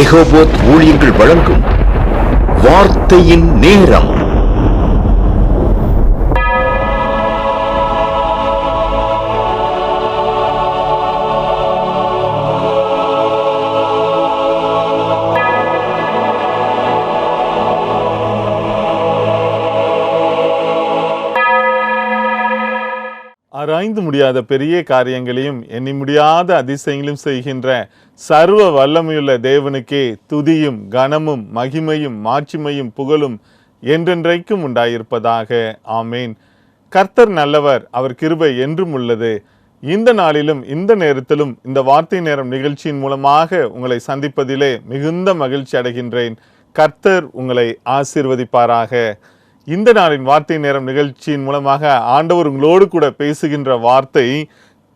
Rehoboth ஊழியங்கள் வழங்கும் வார்த்தையின் நேரம். ஆராய்ந்து முடியாத பெரிய காரியங்களையும் எண்ணி முடியாத அதிசயங்களையும் செய்கின்ற சர்வ வல்லமையுள்ள தேவனுக்கே துதியும் கனமும் மகிமையும் மாட்சிமையும் புகழும் என்றென்றைக்கும் உண்டாயிருப்பதாக. ஆமேன். கர்த்தர் நல்லவர், அவர் கிருபை என்றும் உள்ளது. இந்த நாளிலும் இந்த நேரத்திலும் இந்த வார்த்தை நேரம் நிகழ்ச்சியின் மூலமாக உங்களை சந்திப்பதிலே மிகுந்த மகிழ்ச்சி அடைகின்றேன். கர்த்தர் உங்களை ஆசீர்வதிப்பாராக. இந்த நாளின் வார்த்தை நேரம் நிகழ்ச்சியின் மூலமாக ஆண்டவர் உங்களோடு கூட பேசுகின்ற வார்த்தை,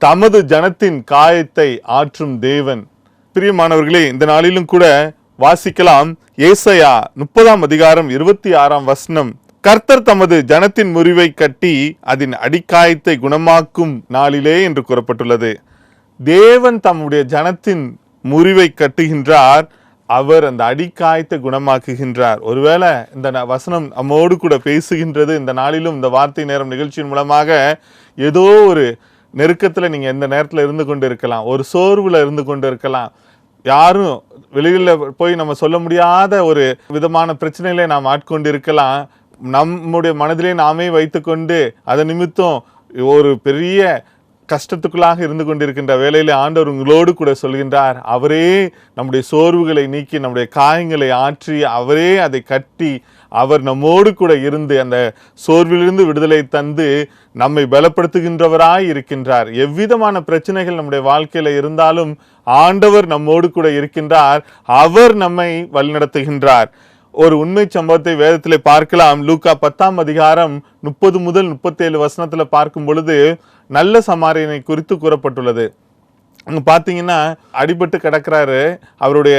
தமது ஜனத்தின் காயத்தை ஆற்றும் தேவன். பிரியமானவர்களே, இந்த நாளிலும் கூட வாசிக்கலாம். ஏசாயா 30:26 கர்த்தர் தமது ஜனத்தின் முறிவை கட்டி அதன் அடிக்காயத்தை குணமாக்கும் நாளிலே என்று கூறப்பட்டுள்ளது. தேவன் தம்முடைய ஜனத்தின் முறிவை கட்டுகின்றார், அவர் அந்த அடிக்காயத்தை குணமாக்குகின்றார். ஒருவேளை இந்த வசனம் நம்மோடு கூட பேசுகின்றது. இந்த நாளிலும் இந்த வார்த்தை நேரம் நிகழ்ச்சியின் மூலமாக ஏதோ ஒரு நெருக்கத்தில் நீங்கள் எந்த நேரத்தில் இருந்து கொண்டு இருக்கலாம், ஒரு சோர்வில் இருந்து கொண்டு இருக்கலாம், யாரும் வெளியில் போய் நம்ம சொல்ல முடியாத ஒரு விதமான பிரச்சனைகளை நாம் ஆட்கொண்டு இருக்கலாம். நம்முடைய மனதிலே நாமே வைத்துக்கொண்டு அதன் நிமித்தம் ஒரு பெரிய கஷ்டத்துக்குள்ளாக இருந்து கொண்டிருக்கின்ற வேளையில ஆண்டவர் உங்களோடு கூட சொல்கின்றார். அவரே நம்முடைய சோர்வுகளை நீக்கி நம்முடைய காயங்களை ஆற்றி அவரே அதை கட்டி அவர் நம்மோடு கூட இருந்து அந்த சோர்விலிருந்து விடுதலை தந்து நம்மை பலப்படுத்துகின்றவராய் இருக்கின்றார். எவ்விதமான பிரச்சனைகள் நம்முடைய வாழ்க்கையில இருந்தாலும் ஆண்டவர் நம்மோடு கூட இருக்கின்றார். அவர் நம்மை வழிநடத்துகின்றார். ஒரு உண்மை சம்பவத்தை வேதத்திலே பார்க்கலாம். லூக்கா 10:30-37 பார்க்கும் பொழுது நல்ல சமாரியனை குறித்து கூறப்பட்டுள்ளது. அங்க பாத்தீங்கன்னா அடிபட்டு கிடக்கிறாரு, அவருடைய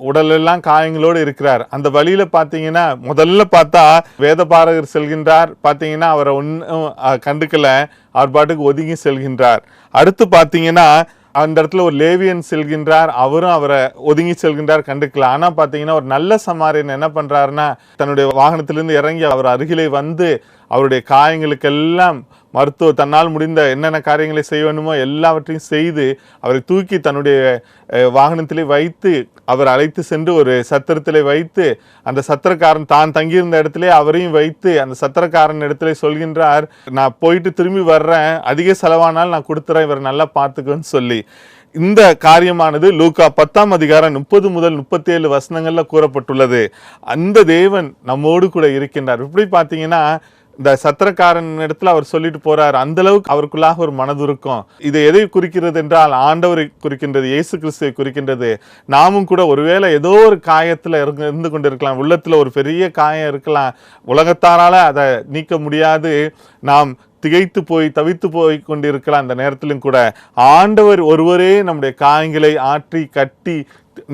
உடலெல்லாம் காயங்களோடு இருக்கிறார். அந்த வழியில பாத்தீங்கன்னா முதல்ல பார்த்தா வேதபாரகர் செல்கின்றார். பாத்தீங்கன்னா அவரை ஒன்னும் கண்டுக்கல, அவர் பாட்டுக்கு ஒதுங்கி செல்கின்றார். அடுத்து பாத்தீங்கன்னா அந்த இடத்துல ஒரு லேவியன் செல்கின்றார், அவரும் அவரை ஒதுங்கி செல்கின்றார், கண்டுக்கல. ஆனா பாத்தீங்கன்னா ஒரு நல்ல சமாரியன் என்ன பண்றாருன்னா தன்னுடைய வாகனத்திலிருந்து இறங்கி அவர் அருகிலே வந்து அவருடைய காயங்களுக்கெல்லாம் மருத்துவ தன்னால் முடிந்த என்னென்ன காரியங்களை செய்ய வேண்டுமோ எல்லாவற்றையும் செய்து அவரை தூக்கி தன்னுடைய வாகனத்திலே வைத்து அவர் அழைத்து சென்று ஒரு சத்திரத்திலே வைத்து அந்த சத்திரக்காரன் தான் தங்கியிருந்த இடத்திலே அவரையும் வைத்து அந்த சத்திரக்காரன் இடத்திலே சொல்கின்றார், நான் போயிட்டு திரும்பி வர்றேன், அதிக செலவானால் நான் கொடுத்துறேன், இவர் நல்லா பார்த்துக்கன்னு சொல்லி. இந்த காரியமானது லூக்கா 10:30-37 கூறப்பட்டுள்ளது. அந்த தேவன் நம்மோடு கூட இருக்கின்றார். இப்படி பார்த்தீங்கன்னா இந்த சத்திரக்காரன் இடத்துல அவர் சொல்லிட்டு போறார். அந்த அளவுக்கு அவருக்குள்ளாக ஒரு மனதுருக்கம். இதை எதை குறிக்கிறது என்றால் ஆண்டவரை குறிக்கின்றது, இயேசு கிறிஸ்துவை குறிக்கின்றது. நாமும் கூட ஒருவேளை ஏதோ ஒரு காயத்துல இருந்து கொண்டு இருக்கலாம், உள்ளத்துல ஒரு பெரிய காயம் இருக்கலாம், உலகத்தாரால அதை நீக்க முடியாது, நாம் திகைத்து போய் தவித்து போய் கொண்டிருக்கலாம். அந்த நேரத்திலும் கூட ஆண்டவர் ஒருவரே நம்முடைய காயங்களை ஆற்றி கட்டி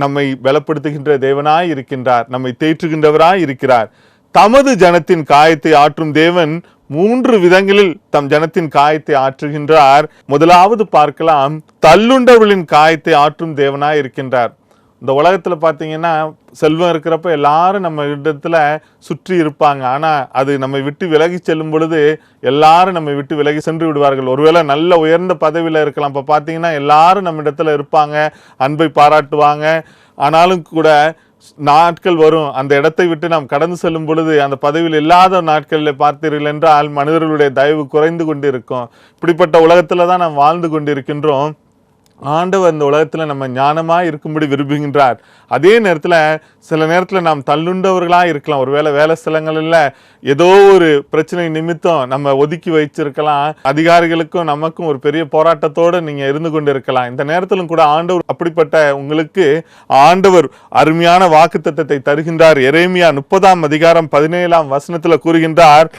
நம்மை பலப்படுத்துகின்ற தேவனாய் இருக்கின்றார், நம்மை தேற்றுகின்றவராய் இருக்கிறார். தமது ஜனத்தின் காயத்தை ஆற்றும் தேவன் 3 விதங்களில் தம் ஜனத்தின் காயத்தை ஆற்றுகின்றார். முதலாவது பார்க்கலாம், தள்ளுண்டவர்களின் காயத்தை ஆற்றும் தேவனாய் இருக்கின்றார். இந்த உலகத்துல பாத்தீங்கன்னா செல்வம் இருக்கிறப்ப எல்லாரும் நம்ம இடத்துல சுற்றி இருப்பாங்க. ஆனா அது நம்மை விட்டு விலகி செல்லும் பொழுது எல்லாரும் நம்மை விட்டு விலகி சென்று விடுவார்கள். ஒருவேளை நல்ல உயர்ந்த பதவியில இருக்கலாம், இப்ப பாத்தீங்கன்னா எல்லாரும் நம்ம இடத்துல இருப்பாங்க, அன்பை பாராட்டுவாங்க. ஆனாலும் கூட நாட்கள் வரும், அந்த இடத்தை விட்டு நாம் கடந்து செல்லும் பொழுது அந்த பதவியில் இல்லாத நாட்களில் பார்த்தீர்கள் என்றால் மனிதர்களுடைய தயவு குறைந்து கொண்டு இருக்கும். இப்படிப்பட்ட உலகத்துல தான் நாம் வாழ்ந்து கொண்டிருக்கின்றோம். ஆண்டவர் அந்த உலகத்துல நம்ம ஞானமா இருக்கும்படி விரும்புகின்றார். அதே நேரத்துல சில நேரத்துல நாம் தள்ளுண்டவர்களா இருக்கலாம். ஒருவேளை வேலை ஸ்தலங்களில் ஏதோ ஒரு பிரச்சனை நிமித்தம் நம்ம ஒதுக்கி வைச்சிருக்கலாம். அதிகாரிகளுக்கும் நமக்கும் ஒரு பெரிய போராட்டத்தோடு நீங்க இருந்து கொண்டு இருக்கலாம். இந்த நேரத்திலும் கூட ஆண்டவர் அப்படிப்பட்ட உங்களுக்கு ஆண்டவர் அருமையான வாக்குத்தத்தத்தை தருகின்றார். எரேமியா 30:17 கூறுகின்றார்,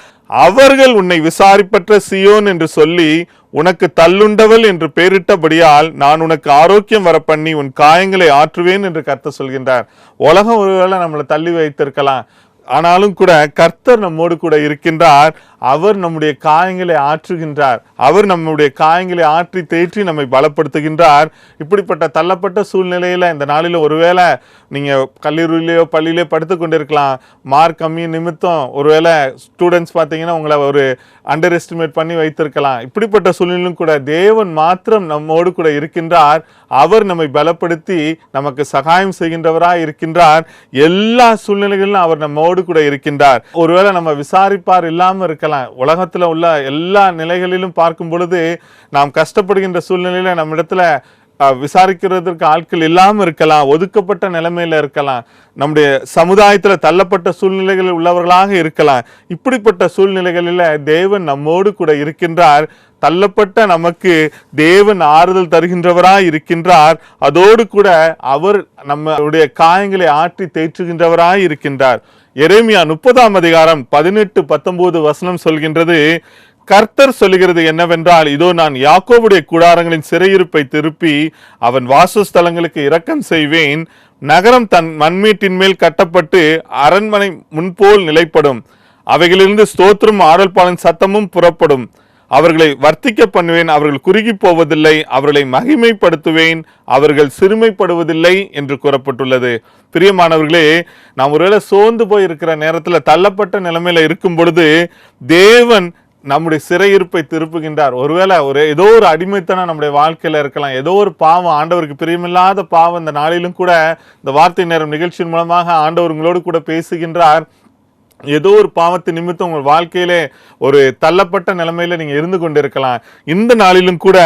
அவர்கள் உன்னை விசாரிப்பற்ற சியோன் என்று சொல்லி உனக்கு தள்ளுண்டவள் என்று பெயரிட்டபடியால் நான் உனக்கு ஆரோக்கியம் வர பண்ணி உன் காயங்களை ஆற்றுவேன் என்று கர்த்தர் சொல்கின்றார். உலகம் ஒருவேளை நம்மளை தள்ளி வைத்திருக்கலாம், ஆனாலும் கூட கர்த்தர் நம்மோடு கூட இருக்கின்றார். அவர் நம்முடைய காயங்களை ஆற்றுகின்றார். அவர் நம்முடைய காயங்களை ஆற்றி தேற்றி நம்மை பலப்படுத்துகின்றார். இப்படிப்பட்ட தள்ளப்பட்ட சூழ்நிலையில இந்த நாளில ஒருவேளை நீங்க கல்லூரியிலேயோ பள்ளியிலேயோ படுத்து கொண்டிருக்கலாம். மார்க் கம்மி நிமித்தம் ஒருவேளை ஸ்டூடெண்ட்ஸ் பார்த்தீங்கன்னா உங்களை ஒரு அண்டர் எஸ்டிமேட் பண்ணி வைத்திருக்கலாம். இப்படிப்பட்ட சூழ்நிலையிலும் கூட தேவன் மாத்திரம் நம்மோடு கூட இருக்கின்றார். அவர் நம்மை பலப்படுத்தி நமக்கு சகாயம் செய்கின்றவராய் இருக்கின்றார். எல்லா சூழ்நிலைகளிலும் அவர் நம்மோடு கூட இருக்கின்றார். ஒருவேளை நம்ம விசாரிப்பார் இல்லாம இருக்கலாம். உலகத்துல உள்ள எல்லா நிலைகளிலும் பார்க்கும் பொழுது நாம் கஷ்டப்படுகின்ற சூழ்நிலையில நம்ம இடத்துல விசாரிக்கிறதற்கு ஆட்கள் இல்லாம இருக்கலாம். ஒதுக்கப்பட்ட நிலைமையில இருக்கலாம். நம்முடைய சமுதாயத்துல தள்ளப்பட்ட சூழ்நிலைகளில் உள்ளவர்களாக இருக்கலாம். இப்படிப்பட்ட சூழ்நிலைகளில தேவன் நம்மோடு கூட இருக்கின்றார். தள்ளப்பட்ட நமக்கு தேவன் ஆறுதல் தருகின்றவராய் இருக்கின்றார். அதோடு கூட அவர் நம்முடைய காயங்களை ஆற்றி தேற்றுகின்றவராய் இருக்கின்றார். எரேமியா 30ஆம் அதிகாரம் 18-19 வசனம் சொல்கின்றது, கர்த்தர் சொல்லுகிறது என்னவென்றால், இதோ நான் யாக்கோபுடைய கூடாரங்களின் சிறையிருப்பை திருப்பி அவன் வாசஸ்தலங்களுக்கு இரக்கம் செய்வேன். நகரம் தன் மண்மீட்டின் மேல் கட்டப்பட்டு அரண்மனை முன்போல் நிலைப்படும். அவைகளிலிருந்து ஸ்தோத்திரம் ஆடல்பாலின் சத்தமும் புறப்படும். அவர்களை வர்த்திக்க பண்ணுவேன். அவர்கள் குறுகி போவதில்லை. அவர்களை மகிமைப்படுத்துவேன். அவர்கள் சிறுமைப்படுவதில்லை என்று கூறப்பட்டுள்ளது. பிரியமானவர்களே, நாம் ஒருவேளை சோர்ந்து போய் இருக்கிற நேரத்தில் தள்ளப்பட்ட நிலைமையில இருக்கும் பொழுது தேவன் நம்முடைய சிறையிருப்பை திருப்புகின்றார். ஒருவேளை ஏதோ ஒரு அடிமைத்தனம் நம்முடைய வாழ்க்கையில இருக்கலாம். ஏதோ ஒரு பாவம், ஆண்டவருக்கு பிரியமில்லாத பாவம். இந்த நாளிலும் கூட இந்த வார்த்தை நேரம் நிகழ்ச்சியின் மூலமாக ஆண்டவர் உங்களோடு கூட பேசுகின்றார். ஏதோ ஒரு பாவத்தின் நிமித்தம் உங்கள் வாழ்க்கையிலே ஒரு தள்ளப்பட்ட நிலைமையில நீங்க இருந்து கொண்டிருக்கலாம். இந்த நாளிலும் கூட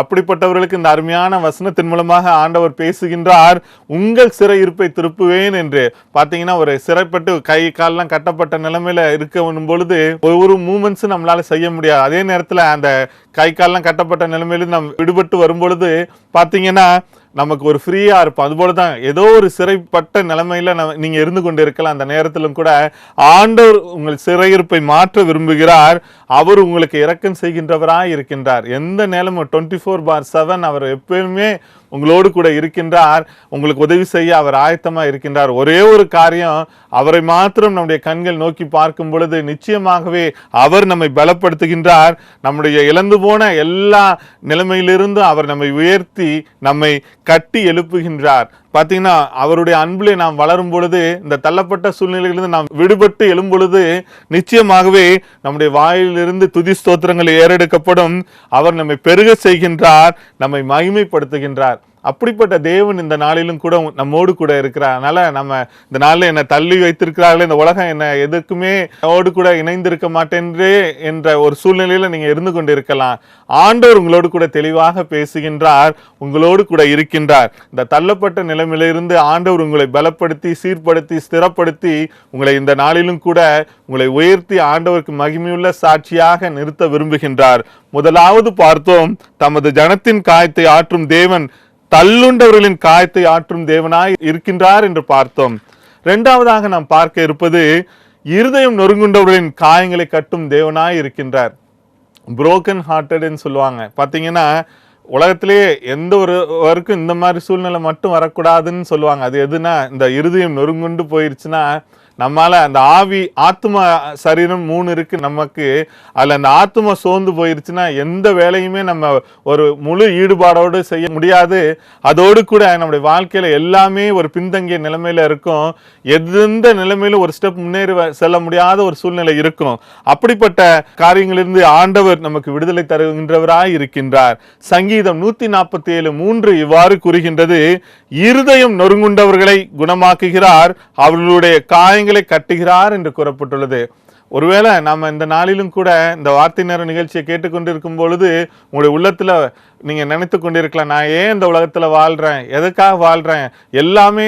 அப்படிப்பட்டவர்களுக்கு இந்த அருமையான வசனத்தின் மூலமாக ஆண்டவர் பேசுகின்றார். உங்கள் சிறையிருப்பை திருப்புவேன் என்று. பாத்தீங்கன்னா ஒரு சிறைப்பட்டு கை கால்லாம் கட்டப்பட்ட நிலைமையில இருக்கும் பொழுது ஒரு மூமெண்ட்ஸ் நம்மளால செய்ய முடியாது. அதே நேரத்துல அந்த கை கால்லாம் கட்டப்பட்ட நிலைமையில நம்ம விடுபட்டு வரும் பொழுது பாத்தீங்கன்னா நமக்கு ஒரு ஃப்ரீயா இருப்போம். அதுபோலதான் ஏதோ ஒரு சிறைப்பட்ட நிலைமையில நீங்க இருந்து கொண்டு இருக்கலாம். அந்த நேரத்திலும் கூட ஆண்டவர் உங்கள் சிறையிருப்பை மாற்ற விரும்புகிறார். அவர் உங்களுக்கு இரக்கம் செய்கின்றவராய் இருக்கின்றார். எந்த நேரமும் 24/7 அவர் எப்பயுமே உங்களோடு கூட இருக்கின்றார். உங்களுக்கு உதவி செய்ய அவர் ஆயத்தமா இருக்கின்றார். ஒரே ஒரு காரியம், அவரை மாத்திரம் நம்முடைய கண்கள் நோக்கி பார்க்கும் பொழுது நிச்சயமாகவே அவர் நம்மை பலப்படுத்துகின்றார். நம்முடைய இழந்து போன எல்லா நிலைமையிலிருந்து அவர் நம்மை உயர்த்தி நம்மை கட்டி எழுப்புகின்றார். பாத்தீங்கன்னா அவருடைய அன்பிலே நாம் வளரும் பொழுது, இந்த தள்ளப்பட்ட சூழ்நிலையிலிருந்து நாம் விடுபட்டு எழும் பொழுது நிச்சயமாகவே நம்முடைய வாயிலிருந்து துதி ஸ்தோத்திரங்கள் ஏறெடுக்கப்படும். அவர் நம்மை பெருக செய்கின்றார், நம்மை மகிமைப்படுத்துகின்றார். அப்படிப்பட்ட தேவன் இந்த நாளிலும் கூட நம்மோடு கூட இருக்கிறார். அதனால நம்ம இந்த நாளில் என்னை தள்ளி வைத்திருக்கிறார்களே, இந்த உலகம் என்ன எதுக்குமே ஓடு கூட இணைந்திருக்க மாட்டேன்றே என்ற ஒரு சூழ்நிலையில நீங்க இருந்து கொண்டு இருக்கலாம். ஆண்டவர் உங்களோடு கூட தெளிவாக பேசுகின்றார், உங்களோடு கூட இருக்கின்றார். இந்த தள்ளப்பட்ட நிலைமையிலிருந்து ஆண்டவர் உங்களை பலப்படுத்தி சீர்படுத்தி ஸ்திரப்படுத்தி உங்களை இந்த நாளிலும் கூட உங்களை உயர்த்தி ஆண்டவருக்கு மகிமையுள்ள சாட்சியாக நிறுத்த விரும்புகின்றார். முதலாவது பார்த்தோம், தமது ஜனத்தின் காயத்தை ஆற்றும் தேவன் தள்ளுண்டவர்களின் காயத்தை ஆற்றும் தேவனாய் இருக்கின்றார் என்று பார்த்தோம். இரண்டாவதாக நாம் பார்க்க இருப்பது, இருதயம் நொறுங்குண்டவர்களின் காயங்களை கட்டும் தேவனாய் இருக்கின்றார். புரோக்கன் ஹார்ட்டட்னு சொல்லுவாங்க. பாத்தீங்கன்னா உலகத்திலேயே எந்த ஒருவருக்கும் இந்த மாதிரி சூழ்நிலை மட்டும் வரக்கூடாதுன்னு சொல்லுவாங்க. அது எதுனா, இந்த இருதயம் நொறுங்குண்டு போயிருச்சுன்னா நம்மால அந்த ஆத்மா சரீரம் 3 இருக்கு நமக்கு. அதுல அந்த ஆத்மா சோர்ந்து போயிருச்சுன்னா எந்த வேலையுமே நம்ம ஒரு முழு ஈடுபாடோடு செய்ய முடியாது. அதோடு கூட நம்முடைய வாழ்க்கையில எல்லாமே ஒரு பின்தங்கிய நிலைமையில இருக்கும். எந்த நிலைமையிலும் ஒரு ஸ்டெப் முன்னேறி செல்ல முடியாத ஒரு சூழ்நிலை இருக்கும். அப்படிப்பட்ட காரியங்களிலிருந்து ஆண்டவர் நமக்கு விடுதலை தருகின்றவராய் இருக்கின்றார். சங்கீதம் 147:3 இவ்வாறு கூறுகின்றது, இருதயம் நொறுங்குண்டவர்களை குணமாக்குகிறார், அவர்களுடைய காயங்களை கட்டுகிறார் என்று கூறப்பட்டுள்ளது. ஒருவேளை நாம இந்த நாளிலும் கூட இந்த வார்த்தை நேர நிகழ்ச்சியை கேட்டுக்கொண்டிருக்கும் பொழுது உங்களுடைய உள்ளத்துல நீங்க நினைத்து கொண்டிருக்கலாம், நான் ஏன் இந்த உலகத்துல வாழ்றேன், எதுக்காக வாழ்றேன், எல்லாமே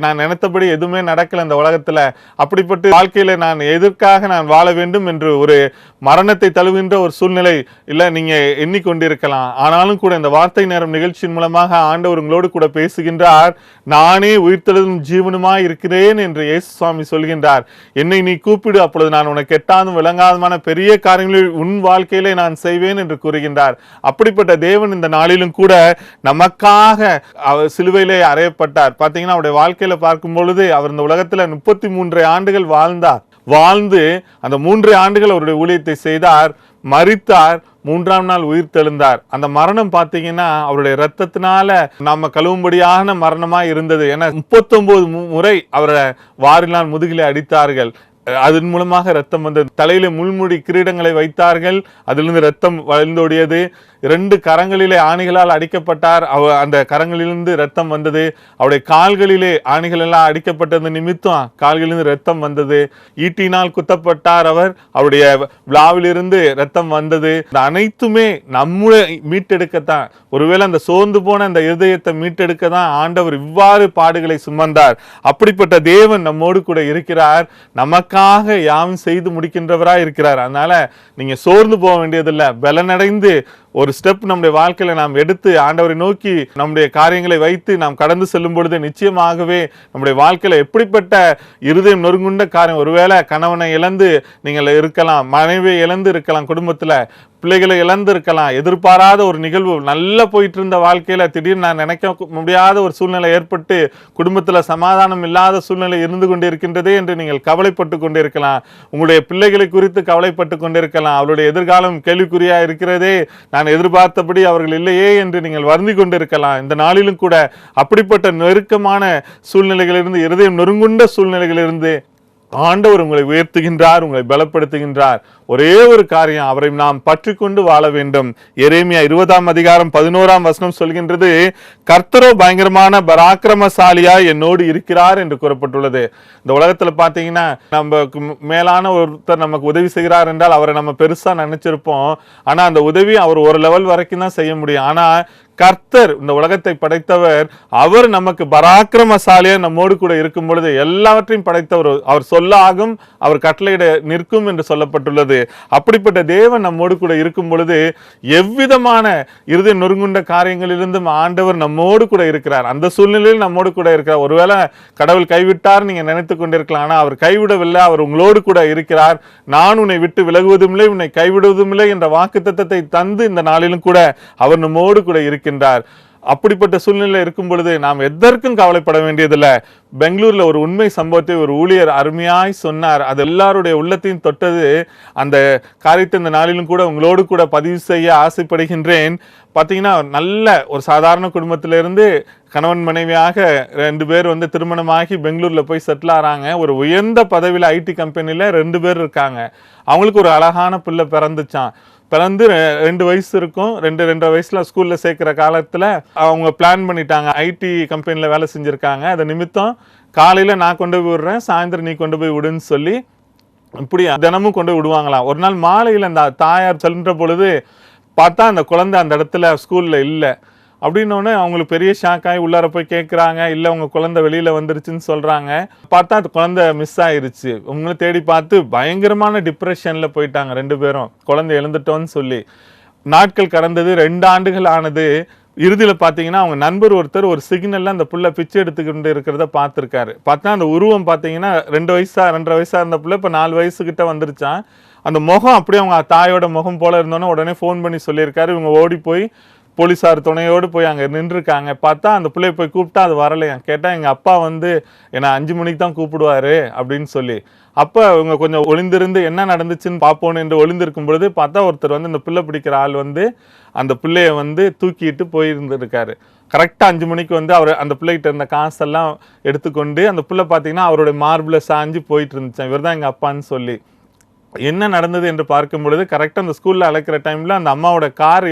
நான் நினைத்தபடி எதுவுமே நடக்கல இந்த உலகத்துல, அப்படிப்பட்ட வாழ்க்கையில நான் எதற்காக நான் வாழ வேண்டும் என்று ஒரு மரணத்தை தழுவுகின்ற ஒரு சூழ்நிலை இல்ல நீங்க எண்ணிக்கொண்டிருக்கலாம். ஆனாலும் கூட இந்த வார்த்தை நேரம் நிகழ்ச்சியின் மூலமாக ஆண்டவர் உங்களோடு கூட பேசுகின்றார். நானே உயிர்த்தெழுதலும் ஜீவனுமாய் இருக்கிறேன் என்று இயேசு சுவாமி சொல்கின்றார். என்னை நீ கூப்பிடு, அப்பொழுது நான் உனக்கு எட்டாதும் விளங்காதமான பெரிய காரியங்களை உன் வாழ்க்கையிலே நான் செய்வேன் என்று கூறுகின்றார். அப்படிப்பட்ட தேவன் இந்த நாளிலும் கூட நமக்காக அவர் சிலுவையிலே அறையப்பட்டார். பாத்தீங்கன்னா அவருடைய வாழ்க்கையில பார்க்கும் பொழுது அவர் இந்த உலகத்துல 33 ஆண்டுகள் வாழ்ந்தார். வாழ்ந்து அந்த 3 ஆண்டுகள் அவருடைய ஊழியத்தை செய்தார், மரித்தார், 3ஆம் நாள் உயிர் தெழுந்தார். அந்த மரணம் பார்த்தீங்கன்னா அவருடைய இரத்தத்தினால நம்ம கழுவும்படியான மரணமா இருந்தது. ஏன்னா 39 முறை அவரை வாரினால் முதுகிலே அடித்தார்கள். அதன் மூலமாக ரத்தம் வந்தது. தலையில முள்முடி கிரீடங்களை வைத்தார்கள், அதிலிருந்து ரத்தம் வழிந்தோடியது. 2 கரங்களிலே ஆணிகளால் அடிக்கப்பட்டார், அந்த கரங்களிலிருந்து ரத்தம் வந்தது. அவருடைய கால்களிலே ஆணிகள் எல்லாம் அடிக்கப்பட்டது நிமித்தம் கால்களிலிருந்து ரத்தம் வந்தது. ஈட்டினால் குத்தப்பட்டார் அவர், அவருடைய விழாவிலிருந்து ரத்தம் வந்தது. அனைத்துமே நம்முடைய மீட்டெடுக்கத்தான், ஒருவேளை அந்த சோர்ந்து போன அந்த இருதயத்தை மீட்டெடுக்க தான் ஆண்டவர் இவ்வாறு பாடுகளை சுமந்தார். அப்படிப்பட்ட தேவன் நம்மோடு கூட இருக்கிறார், நமக்காக யாவும் செய்து முடிக்கின்றவராய் இருக்கிறார். அதனால நீங்க சோர்ந்து போக வேண்டியதில்லை. பலனடைந்து ஒரு ஸ்டெப் நம்முடைய வாழ்க்கையில நாம் எடுத்து ஆண்டவரை நோக்கி நம்முடைய காரியங்களை வைத்து நாம் கடந்து செல்லும் பொழுது நிச்சயமாகவே நம்முடைய வாழ்க்கையில எப்படிப்பட்ட இருதயம் நொறுங்குண்ட காரியம், ஒருவேளை கணவனை இழந்து நீங்கள் இருக்கலாம், மனைவியை இழந்து இருக்கலாம், குடும்பத்துல பிள்ளைகளை இழந்து இருக்கலாம், எதிர்பாராத ஒரு நிகழ்வு, நல்லா போயிட்டு இருந்த வாழ்க்கையில திடீர்னு நான் நினைக்க முடியாத ஒரு சூழ்நிலை ஏற்பட்டு குடும்பத்துல சமாதானம் இல்லாத சூழ்நிலை இருந்து கொண்டிருக்கின்றதே என்று நீங்கள் கவலைப்பட்டு கொண்டிருக்கலாம். உங்களுடைய பிள்ளைகளை குறித்து கவலைப்பட்டு கொண்டிருக்கலாம். அவருடைய எதிர்காலம் கேள்விக்குறியா இருக்கிறதே, நான் எதிர்பார்த்தபடி அவர்கள் இல்லையே என்று நீங்கள் வருந்தி கொண்டிருக்கலாம். இந்த நாளிலும் கூட அப்படிப்பட்ட நெருக்கமான சூழ்நிலைகளிலிருந்து, இருதயம் நொறுங்குண்ட சூழ்நிலைகளிலிருந்து ஆண்டவர் உங்களை உயர்த்துகின்றார், உங்களை பலப்படுத்துகின்றார். ஒரே ஒரு காரியம், அவரை நாம் பற்றி கொண்டு வாழ வேண்டும். எரேமியா 20ஆம் அதிகாரம் 11ஆம் வசனம் சொல்கின்றது, கர்த்தரோ பயங்கரமான பராக்கிரமசாலியா என்னோடு இருக்கிறார் என்று கூறப்பட்டுள்ளது. இந்த உலகத்துல பாத்தீங்கன்னா நமக்கு மேலான ஒருத்தர் நமக்கு உதவி செய்கிறார் என்றால் அவரை நம்ம பெருசா நினைச்சிருப்போம். ஆனா அந்த உதவி அவர் ஒரு லெவல் வரைக்கும் தான் செய்ய முடியும். ஆனா கர்த்தர், இந்த உலகத்தை படைத்தவர், அவர் நமக்கு பராக்கிரமசாலியா நம்மோடு கூட இருக்கும் பொழுது எல்லாவற்றையும் படைத்தவர், அவர் சொல்லாகும், அவர் கட்டளையிட நிற்கும் என்று சொல்லப்பட்டுள்ளது. அப்படிப்பட்ட தேவன் நம்மோடு கூட இருக்கும் பொழுது எவ்விதமான இருதய நொறுங்குண்ட காரியங்களிலிருந்தும் ஆண்டவர் நம்மோடு கூட இருக்கிறார். அந்த சூழ்நிலையில் நம்மோடு கூட இருக்கிறார். ஒருவேளை கடவுள் கைவிட்டார் நீங்க நினைத்து கொண்டிருக்கலாம், ஆனா அவர் கைவிடவில்லை, அவர் உங்களோடு கூட இருக்கிறார். நான் உன்னை விட்டு விலகுவதும் இல்லை, உன்னை கைவிடுவதும் இல்லை என்ற வாக்குத்தத்தத்தை தந்து இந்த நாளிலும் கூட அவர் நம்மோடு கூட இருக்கின்றார். அப்படிப்பட்ட சூழ்நிலை இருக்கும் பொழுது நாம் எதற்கும் கவலைப்பட வேண்டியதில்லை. பெங்களூர்ல ஒரு உண்மை சம்பவத்தை ஒரு ஊழியர் அருமையாய் சொன்னார். அது எல்லாருடைய உள்ளத்தையும் தொட்டது. அந்த காரியத்தை இந்த நாளிலும் கூட உங்களோடு கூட பதிவு செய்ய ஆசைப்படுகின்றேன். பார்த்தீங்கன்னா நல்ல ஒரு சாதாரண குடும்பத்திலிருந்து கணவன் மனைவியாக 2 பேர் திருமணமாகி பெங்களூர்ல போய் செட்டில் ஆறாங்க. ஒரு உயர்ந்த பதவியில் ஐடி கம்பெனில 2 பேர் இருக்காங்க. அவங்களுக்கு ஒரு அழகான பிள்ளை பிறந்துச்சான். பிறந்து 2 வயசு இருக்கும். 2-2.5 வயசுல ஸ்கூல்ல சேர்க்கிற காலத்துல அவங்க பிளான் பண்ணிட்டாங்க. ஐடி கம்பெனில வேலை செஞ்சிருக்காங்க. அது நிமித்தம் காலையில நான் கொண்டு போய் விடுறேன், சாயந்தரம் நீ கொண்டு போய் விடுன்னு சொல்லி இப்படி தினமும் கொண்டு விடுவாங்களாம். ஒரு நாள் மாலையில் அந்த தாயார் செல்கின்ற பொழுது பார்த்தா அந்த குழந்தை அந்த இடத்துல ஸ்கூல்ல இல்லை. அப்படின்னோடனே அவங்களுக்கு பெரிய ஷாக் ஆகி உள்ளார போய் கேட்குறாங்க. இல்லை உங்க குழந்தை வெளியில வந்துருச்சுன்னு சொல்றாங்க. பார்த்தா அந்த குழந்தை மிஸ் ஆயிருச்சு. உங்களை தேடி பார்த்து பயங்கரமான டிப்ரெஷன்ல போயிட்டாங்க 2 பேரும், குழந்தை எழுந்துட்டோன்னு சொல்லி. நாட்கள் கடந்தது, 2 ஆண்டுகள் ஆனது. இறுதியில் பார்த்தீங்கன்னா அவங்க நண்பர் ஒருத்தர் ஒரு சிக்னல்ல அந்த புள்ள பிச்சை எடுத்துக்கிட்டு இருக்கிறத பார்த்துருக்காரு. பார்த்தா அந்த உருவம் பார்த்தீங்கன்னா 2 வயசா 2.5 வயசா இருந்த புள்ள இப்போ 4 வயசுக்கிட்ட வந்துருச்சான். அந்த முகம் அப்படியே அவங்க தாயோட முகம் போல இருந்தோன்னே உடனே ஃபோன் பண்ணி சொல்லியிருக்காரு. இவங்க ஓடி போய் போலீஸார் துணையோடு போய் அங்கே நின்றுருக்காங்க. பார்த்தா அந்த பிள்ளைய போய் கூப்பிட்டா அது வரலையா. கேட்டால் எங்கள் அப்பா என்னை 5 மணிக்கு தான் கூப்பிடுவாரு அப்படின்னு சொல்லி. அப்போ இவங்க கொஞ்சம் ஒளிந்திருந்து என்ன நடந்துச்சுன்னு பார்ப்போன்னு என்று ஒளிந்திருக்கும் பொழுது பார்த்தா ஒருத்தர் இந்த பிள்ளை பிடிக்கிற ஆள் அந்த பிள்ளைய தூக்கிட்டு போயிருந்துருக்காரு. கரெக்டாக 5 மணிக்கு அவர் அந்த பிள்ளைகிட்ட இருந்த காசெல்லாம் எடுத்துக்கொண்டு அந்த பிள்ளை பார்த்தீங்கன்னா அவருடைய மார்பில் சாஞ்சு போயிட்டு இருந்துச்சான். இவர் தான் எங்கள் அப்பான்னு சொல்லி. என்ன நடந்தது என்று பார்க்கும் பொழுது கரெக்டாக அந்த ஸ்கூலில் அழைக்கிற டைமில் அந்த அம்மாவோட கார்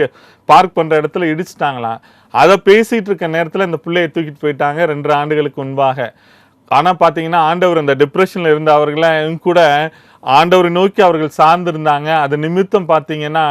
பார்க் பண்ணுற இடத்துல இடிச்சிட்டாங்களாம். அதை பேசிகிட்டு இருக்க நேரத்தில் இந்த பிள்ளையை தூக்கிட்டு போயிட்டாங்க 2 ஆண்டுகளுக்கு முன்பாக. ஆனால் பார்த்தீங்கன்னா ஆண்டவர் அந்த டிப்ரெஷனில் இருந்த அவர்களையும் கூட ஆண்டவரை நோக்கி அவர்கள் சார்ந்திருந்தாங்க. அது நிமித்தம் பார்த்தீங்கன்னா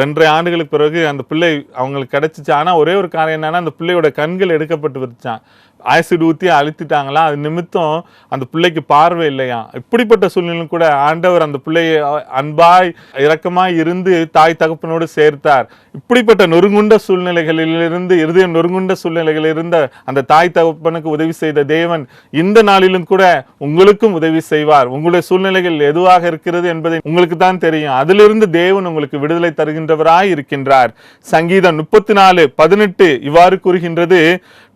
2.5 ஆண்டுகளுக்கு பிறகு அந்த பிள்ளை அவங்களுக்கு கிடைச்சிச்சு. ஆனால் ஒரே ஒரு காரியம் என்னன்னா அந்த பிள்ளையோட கண்கள் எடுக்கப்பட்டு வந்துச்சான். ஆசிட் ஊற்றி அழுத்திட்டாங்களா. அது நிமித்தம் அந்த பிள்ளைக்கு பார்வை இல்லையா. இப்படிப்பட்ட சூழ்நிலையும் கூட ஆண்டவர் அந்த பிள்ளையை அன்பாய் இரக்கமாய் இருந்து தாய் தகப்பனோடு சேர்த்தார். இப்படிப்பட்ட நொறுங்குண்ட சூழ்நிலைகளிலிருந்து, இருதயம் நொறுங்குண்ட சூழ்நிலைகளில் இருந்த அந்த தாய் தகப்பனுக்கு உதவி செய்த தேவன் இந்த நாளிலும் கூட உங்களுக்கும் உதவி செய்வார். உங்களுடைய சூழ்நிலைகள் எதுவாக இருக்கிறது என்பதை உங்களுக்கு தான் தெரியும். அதிலிருந்து தேவன் உங்களுக்கு விடுதலை தருகின்றவராய் இருக்கின்றார். சங்கீதம் 34:18 இவ்வாறு கூறுகின்றது,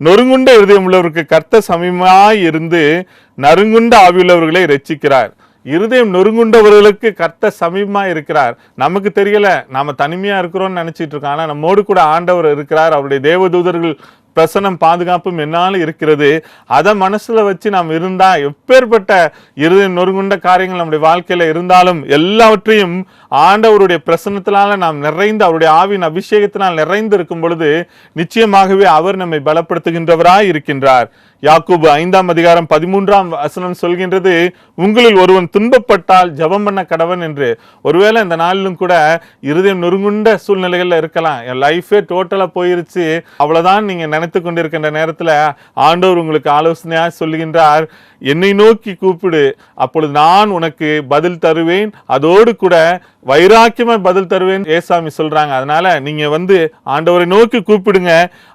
நொறுங்குண்ட இருதயம் உள்ளவருக்கு கர்த்தர் சமீபமாய் இருந்து நறுங்குண்ட ஆவியுள்ளவர்களை இரட்சிக்கிறார். இருதயம் நொறுங்குண்டவர்களுக்கு கர்த்தர் சமீபமா இருக்கிறார். நமக்கு தெரியல, நாம தனிமையா இருக்கிறோம்னு நினைச்சிட்டு இருக்கோம். ஆனா நம்மோடு கூட ஆண்டவர் இருக்கிறார். அவருடைய தேவதூதர்கள் பிரசனம் பாதுகாப்பும் என்னால இருக்கிறது. அதை மனசுல வச்சு நாம் இருந்தா, எப்பேற்பட்ட இருதயம் நொறுங்குண்ட காரியங்கள் நம்முடைய வாழ்க்கையில இருந்தாலும் எல்லாவற்றையும் ஆண்டவருடைய பிரசனத்தினால நாம் நிறைந்து, அவருடைய ஆவியின் அபிஷேகத்தினால் நிறைந்து இருக்கும் பொழுது நிச்சயமாகவே அவர் நம்மை பலப்படுத்துகின்றவராய் இருக்கின்றார். யாக்கோபு 5ஆம் அதிகாரம் 13ஆம் வசனம் சொல்கின்றது, உங்களில் ஒருவன் துன்பப்பட்டால் ஜெபம் பண்ண கடவன் என்று. ஒருவேளை இந்த நாளிலும் கூட இருதயம் நொறுங்குண்ட சூழ்நிலைகள்ல இருக்கலாம். என் லைஃபே டோட்டலா போயிருச்சு, அவ்வளவுதான் நீங்க நினைத்து கொண்டிருக்கின்ற நேரத்துல ஆண்டவர் உங்களுக்கு ஆலோசனையா சொல்லுகின்றார், என்னை நோக்கி கூப்பிடு, அப்பொழுது நான் உனக்கு பதில் தருவேன், அதோடு கூட வைராக்கியமா பதில் தருவேன் ஏசாமி சொல்றாங்க. அதனால நீங்க ஆண்டவரை நோக்கி கூப்பிடுங்க.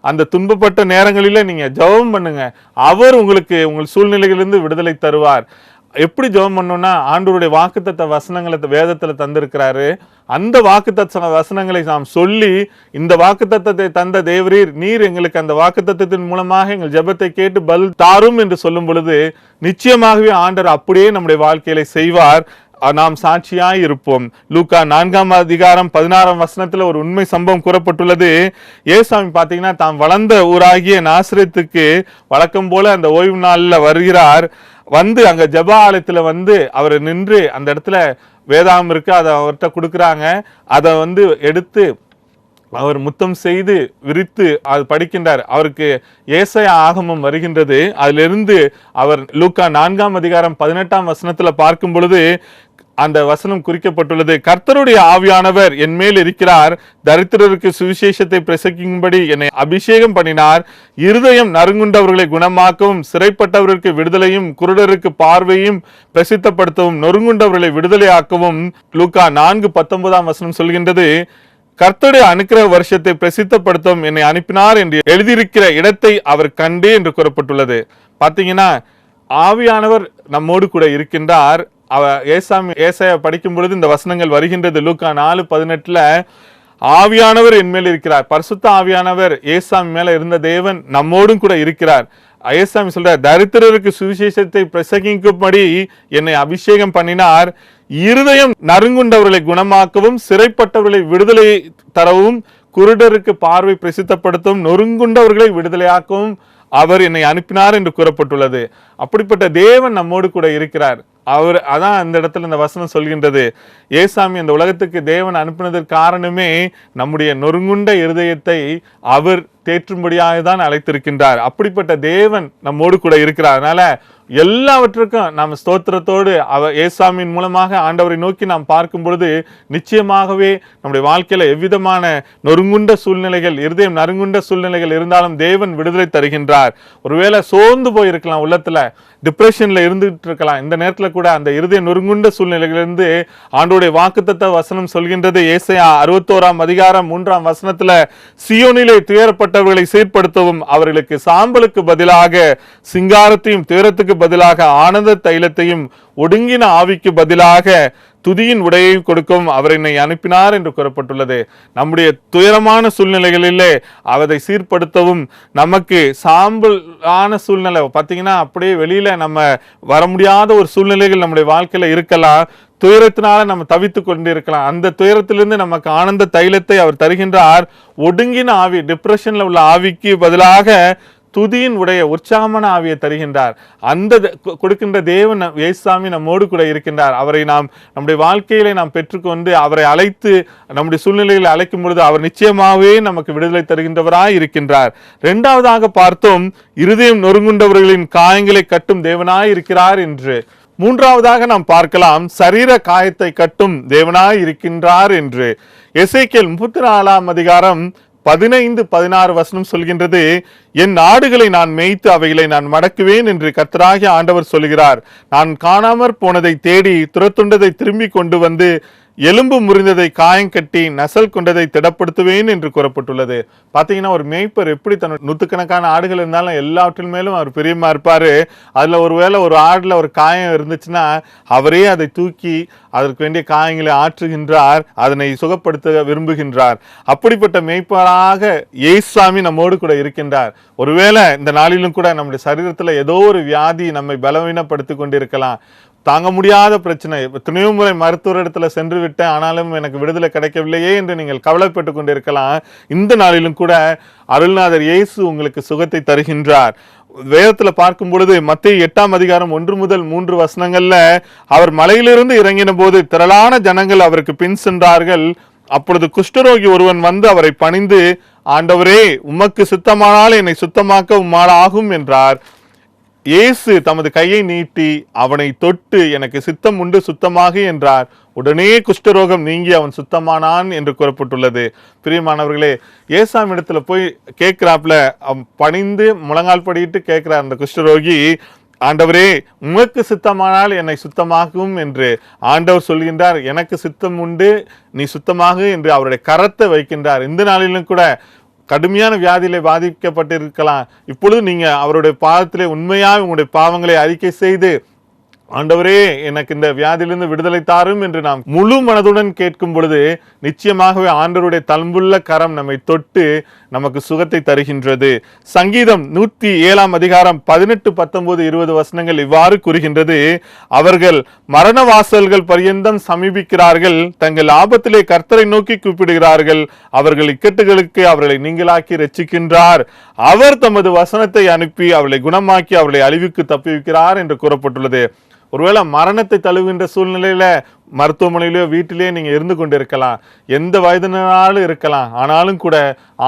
அந்த துன்பப்பட்ட நேரங்களில நீங்க ஜெபம் பண்ணுங்க. அவர் உங்களுக்கு உங்கள் சூழ்நிலைகளிலிருந்து விடுதலை தருவார். எப்படி ஜெபம் பண்ணணும்னா, ஆண்டவருடைய வாக்குத்தத்த வசனங்களை வேதத்துல தந்திருக்கிறாரு. அந்த வாக்குத்தத்த வசனங்களை நாம் சொல்லி, இந்த வாக்குத்தத்தத்தை தந்த தேவரீர், நீர் எங்களுக்கு அந்த வாக்குத்தத்தத்தின் மூலமாக எங்கள் ஜெபத்தை கேட்டு பதில் தாரும் என்று சொல்லும் பொழுது நிச்சயமாகவே ஆண்டவர் அப்படியே நம்முடைய வாழ்க்கையில செய்வார். நாம் சாட்சியாய் இருப்போம். லூக்கா 4ஆம் அதிகாரம் 16ஆம் வசனத்துல ஒரு உண்மை சம்பவம் கூறப்பட்டுள்ளது. ஏசாமி பாத்தீங்கன்னா தாம் வளர்ந்த ஊராகிய நாசரேத்துக்கு வழக்கம் போல அந்த ஓய்வு நாள்ல வருகிறார். அங்க ஜெப ஆலயத்துல அவர் நின்று அந்த இடத்துல வேதாகம் இருக்கு, அதை அவர்கிட்ட கொடுக்குறாங்க. அதை எடுத்து அவர் முத்தம் செய்து விரித்து அது படிக்கின்றார். அவருக்கு ஏசாயா ஆகமம் வருகின்றது. அதிலிருந்து அவர் லூக்கா 4ஆம் அதிகாரம் 18ஆம் வசனத்துல பார்க்கும் பொழுது அந்த வசனம் குறிக்கப்பட்டுள்ளது, கர்த்தருடைய ஆவியானவர் என் மேல் இருக்கிறார், தரித்திரருக்கு சுவிசேஷத்தை பிரசங்கிக்கும்படி என்னை அபிஷேகம் பண்ணினார், இருதயம் நறுங்குண்டவர்களை குணமாக்கவும், சிறைப்பட்டவருக்கு விடுதலையும், குருடருக்கு பார்வையும் பிரசித்தப்படுத்தவும், நொறுங்குண்டவர்களை விடுதலையாக்கவும். லூக்கா 4:19ஆம் வசனம் சொல்கின்றது, கர்த்தருடைய அனுக்கிரக வருஷத்தை பிரசித்தப்படுத்தவும் என்னை அனுப்பினார் என்று எழுதியிருக்கிற இடத்தை அவர் கண்டே என்று கூறப்பட்டுள்ளது. பாத்தீங்கன்னா ஆவியானவர் நம்மோடு கூட இருக்கின்றார். ஏசாயா படிக்கும் பொழுது இந்த வசனங்கள் வருகின்றது. லூக்கா 4:18 ஆவியானவர் என் மேல் இருக்கிறார். பரிசுத்த ஆவியானவர் ஏசாமி மேல இருந்த தேவன் நம்மோடும் கூட இருக்கிறார். ஏசாமி சொல்றார், தரித்திரருக்கு சுவிசேஷத்தை பிரசங்கிக்கும்படி என்னை அபிஷேகம் பண்ணினார், இருதயம் நறுங்குண்டவர்களை குணமாக்கவும், சிறைப்பட்டவர்களை விடுதலை தரவும், குருடருக்கு பார்வை பிரசித்தப்படுத்தவும், நொறுங்குண்டவர்களை விடுதலையாக்கவும் அவர் என்னை அனுப்பினார் என்று கூறப்பட்டுள்ளது. அப்படிப்பட்ட தேவன் நம்மோடு கூட இருக்கிறார். அதான் அந்த இடத்துல இந்த வசனம் சொல்கின்றது, ஏசாமி அந்த உலகத்துக்கு தேவன் அனுப்பினதற்கு காரணமே நம்முடைய நொறுங்குண்ட இருதயத்தை அவர் தேற்றும்படியாக தான் அழைத்திருக்கின்றார். அப்படிப்பட்ட தேவன் நம்மோடு கூட இருக்கிறார். அதனால எல்லாவற்றுக்கும் நாம் ஸ்தோத்திரத்தோடு ஏசாமியின் மூலமாக ஆண்டவரை நோக்கி நாம் பார்க்கும் பொழுது நிச்சயமாகவே நம்முடைய வாழ்க்கையில எவ்விதமான நொறுங்குண்ட சூழ்நிலைகள், இருதயம் நறுங்குண்ட சூழ்நிலைகள் இருந்தாலும் தேவன் விடுதலை தருகின்றார். ஒருவேளை சோர்ந்து போயிருக்கலாம், உள்ளத்துல டிப்ரெஷன்ல இருந்துட்டு இருக்கலாம், இந்த நேரத்துல கூட அந்த இருதய நொறுங்குண்ட சூழ்நிலைகளிலிருந்து ஆண்டவருடைய வாக்குத்தத்த வசனம் சொல்கின்றது. ஏசாயா 61ஆம் அதிகாரம் 3ஆம் வசனத்துல, சியோனிலே துயரப்பட்டவர்களை சீர்படுத்தவும், அவர்களுக்கு சாம்பலுக்கு பதிலாக சிங்காரத்தையும், துயரத்துக்கு பதிலாக ஆனந்த தைலத்தையும், ஒடுங்கின ஆவிக்கு பதிலாக துதியின் உடையையும் கொடுக்கவும் அவர் என்னை அனுப்பினார் என்று கூறப்பட்டுள்ளது. நம்முடைய துயரமான சூழ்நிலைகளிலே அதை சீர்படுத்தவும், நமக்கு சாம்பலான சூழ்நிலை பார்த்தீங்கன்னா அப்படியே வெளியில நம்ம வர முடியாத ஒரு சூழ்நிலைகள் நம்முடைய வாழ்க்கையில இருக்கலாம். துயரத்தினால நம்ம தவித்து கொண்டிருக்கலாம். அந்த துயரத்திலிருந்து நமக்கு ஆனந்த தைலத்தை அவர் தருகின்றார். ஒடுங்கின ஆவி, டிப்ரெஷன்ல உள்ள ஆவிக்கு பதிலாக துதியின் உடைய உற்சாகமான ஆவியை தருகின்றார். அந்த கொடுக்கின்ற தேவன் ஏசாமி நம்மோடு கூட இருக்கின்றார். அவரை நாம் நம்முடைய வாழ்க்கையிலே நாம் பெற்றுக்கொண்டு அவரை அழைத்து நம்முடைய சூழ்நிலைகளை அழைக்கும் பொழுது அவர் நிச்சயமாகவே நமக்கு விடுதலை தருகின்றவராய் இருக்கின்றார். இரண்டாவதாக பார்த்தோம், இருதயம் நொறுங்குண்டவர்களின் காயங்களை கட்டும் தேவனாய் இருக்கிறார் என்று. மூன்றாவதாக நாம் பார்க்கலாம், சரீர காயத்தை கட்டும் தேவனாய் இருக்கின்றார் என்று. எசேக்கியேல் 34ஆம் அதிகாரம் 15-16 வசனம் சொல்கின்றது, என் ஆடுகளை நான் மேய்த்து அவைகளை நான் மடக்குவேன் என்று கர்த்தராகிய ஆண்டவர் சொல்கிறார். நான் காணாமற் போனதை தேடி துரத்துண்டதை திரும்பி கொண்டு வந்து எலும்பு முறிந்ததை காயங்கட்டி நசல் கொண்டதை திடப்படுத்துவேன் என்று கூறப்பட்டுள்ளது. பாத்தீங்கன்னா ஒரு மேய்ப்பர் எப்படி தன்னோட நூத்துக்கணக்கான ஆடுகள் இருந்தாலும் எல்லாவற்றின் மேலும் அவர் பிரியமா இருப்பாரு. அதுல ஒருவேளை ஒரு ஆடுல ஒரு காயம் இருந்துச்சுன்னா அவரே அதை தூக்கி அதற்கு வேண்டிய காயங்களை ஆற்றுகின்றார், அதனை சுகப்படுத்த விரும்புகின்றார். அப்படிப்பட்ட மேய்ப்பராக ஏசாமி நம்மோடு கூட இருக்கின்றார். ஒருவேளை இந்த நாளிலும் கூட நம்முடைய சரீரத்துல ஏதோ ஒரு வியாதி நம்மை பலவீனப்படுத்தி கொண்டிருக்கலாம். தாங்க முடியாத பிரச்சனை, எத்தனையோ முறை மருத்துவர் இடத்துல சென்று விட்டேன், ஆனாலும் எனக்கு விடுதலை கிடைக்கவில்லையே என்று நீங்கள் கவலைப்பட்டு கொண்டிருக்கலாம். இந்த நாளிலும் கூட அருள்நாதர் இயேசு உங்களுக்கு சுகத்தை தருகின்றார். வேதத்துல பார்க்கும் பொழுது மத்தேயு 8ஆம் அதிகாரம் 1 முதல் 3 வசனங்கள்ல அவர் மலையிலிருந்து இறங்கின போது திரளான ஜனங்கள் அவருக்கு பின் சென்றார்கள். அப்பொழுது குஷ்டரோகி ஒருவன் வந்து அவரை பணிந்து, ஆண்டவரே, உமக்கு சுத்தமானால் என்னை சுத்தமாக்க உம்மால் ஆகும் என்றார். இயேசு தமது கையை நீட்டி அவனை தொட்டு, எனக்கு சித்தம் உண்டு, சுத்தமாக என்றார். உடனே குஷ்டரோகம் நீங்கி அவன் சுத்தமானான் என்று கூறப்பட்டுள்ளது. பிரியமானவர்களே, ஏசாமி இடத்துல போய் கேட்கிறாப்ல, பணிந்து முழங்கால் படிட்டு கேட்கிறார் அந்த குஷ்டரோகி, ஆண்டவரே, உமக்கு சித்தமானால் என்னை சுத்தமாகும் என்று. ஆண்டவர் சொல்கின்றார், எனக்கு சித்தம் உண்டு, நீ சுத்தமாக என்று அவருடைய கரத்தை வைக்கின்றார். இந்த நாளிலும் கூட கடுமையான வியாதியிலே பாதிக்கப்பட்டிருக்கலாம். இப்பொழுது நீங்க அவருடைய பாதத்திலே உண்மையாக உங்களுடைய பாவங்களை அறிக்கை செய்து, ஆண்டவரே, எனக்கு இந்த வியாதியிலிருந்து விடுதலை தாரும் என்று நாம் முழு மனதுடன் கேட்கும் பொழுது நிச்சயமாகவே ஆண்டவருடைய தழும்புள்ள கரம் நம்மை தொட்டு நமக்கு சுகத்தை தருகின்றது. சங்கீதம் 107ஆம் அதிகாரம் 18, 19, 20 வசனங்கள் இவ்வாறு கூறுகின்றது, அவர்கள் மரண வாசல்கள் பரியந்தம் சமீபிக்கிறார்கள், தங்கள் ஆபத்திலே கர்த்தரை நோக்கி கூப்பிடுகிறார்கள், அவர்கள் இக்கட்டுகளுக்கு அவர்களை நீங்களாக்கி ரட்சிக்கின்றார், அவர் தமது வசனத்தை அனுப்பி அவர்களை குணமாக்கி அவர்களை அழிவுக்கு தப்புவிக்கிறார் என்று கூறப்பட்டுள்ளது. ஒருவேளை மரணத்தை தழுவுகின்ற சூழ்நிலையில மருத்துவமனையிலோ வீட்டிலேயே நீங்க இருந்து கொண்டிருக்கலாம், எந்த வயதினாலும் இருக்கலாம், ஆனாலும் கூட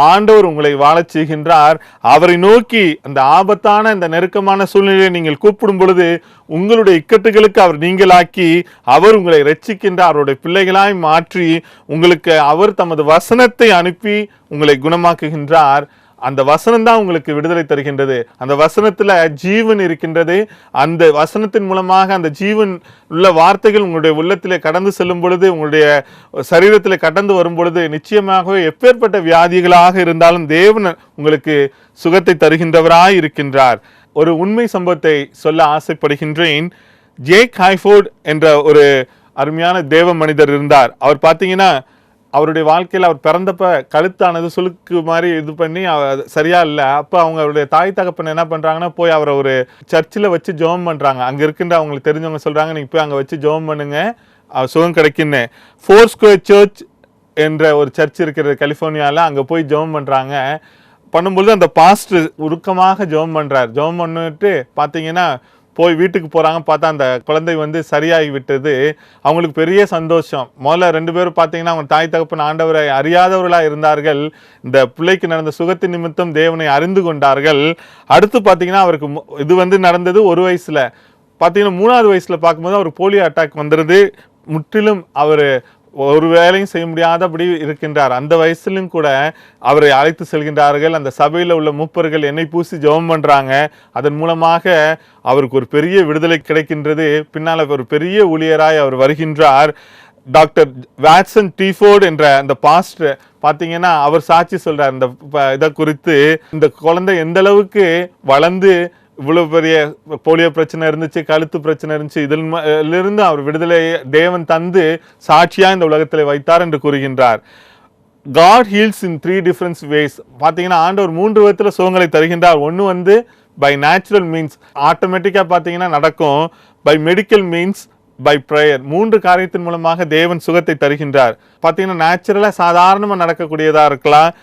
ஆண்டவர் உங்களை வாழச் செய்கின்றார். அவரை நோக்கி அந்த ஆபத்தான இந்த நெருக்கமான சூழ்நிலையை நீங்கள் கூப்பிடும் பொழுது உங்களுடைய இக்கட்டுகளுக்கு அவர் நீங்களாக்கி அவர் உங்களை ரட்சிக்கின்றார். அவருடைய பிள்ளைகளாய் மாற்றி உங்களுக்கு அவர் தமது வசனத்தை அனுப்பி உங்களை குணமாக்குகின்றார். அந்த வசனம் தான் உங்களுக்கு விடுதலை தருகின்றது. அந்த வசனத்துல ஜீவன் இருக்கின்றது. அந்த வசனத்தின் மூலமாக அந்த ஜீவன் உள்ள வார்த்தைகள் உங்களுடைய உள்ளத்திலே கடந்து செல்லும் பொழுது, உங்களுடைய சரீரத்திலே கடந்து வரும் பொழுது நிச்சயமாகவே எப்பேற்பட்ட வியாதிகளாக இருந்தாலும் தேவன் உங்களுக்கு சுகத்தை தருகின்றவராய் இருக்கின்றார். ஒரு உண்மை சம்பவத்தை சொல்ல ஆசைப்படுகின்றேன். ஜேக் ஹைஃபோர்ட் என்ற ஒரு அருமையான தேவ மனிதர் இருந்தார். அவர் பார்த்தீங்கன்னா அவருடைய வாழ்க்கையில் அவர் பிறந்தப்ப கழுத்தானது சுளுக்கு மாதிரி இது பண்ணி சரியா இல்லை. அப்போ அவங்களுடைய தாய் தகப்பன் என்ன பண்றாங்கன்னா, போய் அவரை ஒரு சர்ச்சில் வச்சு ஜெபம் பண்றாங்க. அங்க இருக்கின்ற அவங்களுக்கு தெரிஞ்சவங்க சொல்றாங்க, நீங்க போய் அங்க வச்சு ஜெபம் பண்ணுங்க, சுகம் கிடைக்குன்னு. ஃபோர் ஸ்கொயர் சர்ச் என்ற ஒரு சர்ச் இருக்கிறது கலிபோர்னியாவில். அங்க போய் ஜெபம் பண்றாங்க. பண்ணும்பொழுது அந்த பாஸ்டர் உருக்கமாக ஜெபம் பண்றார். ஜெபம் பண்ணிட்டு பார்த்தீங்கன்னா போய் வீட்டுக்கு போறாங்க. பார்த்தா அந்த குழந்தை வந்து சரியாகி விட்டது. அவங்களுக்கு பெரிய சந்தோஷம். முதல்ல 2 பேரும் பார்த்தீங்கன்னா அவங்க தாய் தகப்பன் ஆண்டவரை அறியாதவர்களாக இருந்தார்கள். இந்த பிள்ளைக்கு நடந்த சுகத்தின் நிமித்தம் தேவனை அறிந்து கொண்டார்கள். அடுத்து பார்த்தீங்கன்னா அவருக்கு இது வந்து நடந்தது 1 வயசுல. பார்த்தீங்கன்னா 3வது வயசுல பார்க்கும்போது அவருக்கு போலியோ அட்டாக் வந்துடுது. முற்றிலும் அவர் ஒரு வேலையும் செய்ய முடியாதபடி இருக்கின்றார். அந்த வயசுலும் கூட அவரை அழைத்து செல்கின்றார்கள். அந்த சபையில் உள்ள மூப்பர்கள் எண்ணெய் பூசி ஜெபம் பண்றாங்க. அதன் மூலமாக அவருக்கு ஒரு பெரிய விடுதலை கிடைக்கின்றது. பின்னால் ஒரு பெரிய ஊழியராய் அவர் வருகின்றார். டாக்டர் வாட்சன் டீஃபோர்ட் என்ற அந்த பாஸ்டர் பார்த்தீங்கன்னா அவர் சாட்சி சொல்றார் இந்த இதை குறித்து. இந்த குழந்தை எந்த அளவுக்கு வளர்ந்து இவ்வளவு பெரிய போலியோ பிரச்சனை இருந்துச்சு, கழுத்து பிரச்சனை இருந்துச்சு, இதிலிருந்து அவர் விடுதலை தேவன் தந்து சாட்சியா இந்த உலகத்தில் வைத்தார் என்று கூறுகின்றார். God heals in 3 different ways. பார்த்தீங்கன்னா ஆண்டவர் 3 விதத்துல சுகங்களை தருகின்றார். ஒன்று வந்து பை நேச்சுரல் மீன்ஸ், ஆட்டோமேட்டிக்கா பார்த்தீங்கன்னா நடக்கும். By medical means, by prayer. 3 காரியத்தின் மூலமாக தேவன் சுகத்தை தருகின்றார். பார்த்தீங்கன்னா நேச்சுரலா சாதாரணமாக நடக்கக்கூடியதா இருக்கலாம்,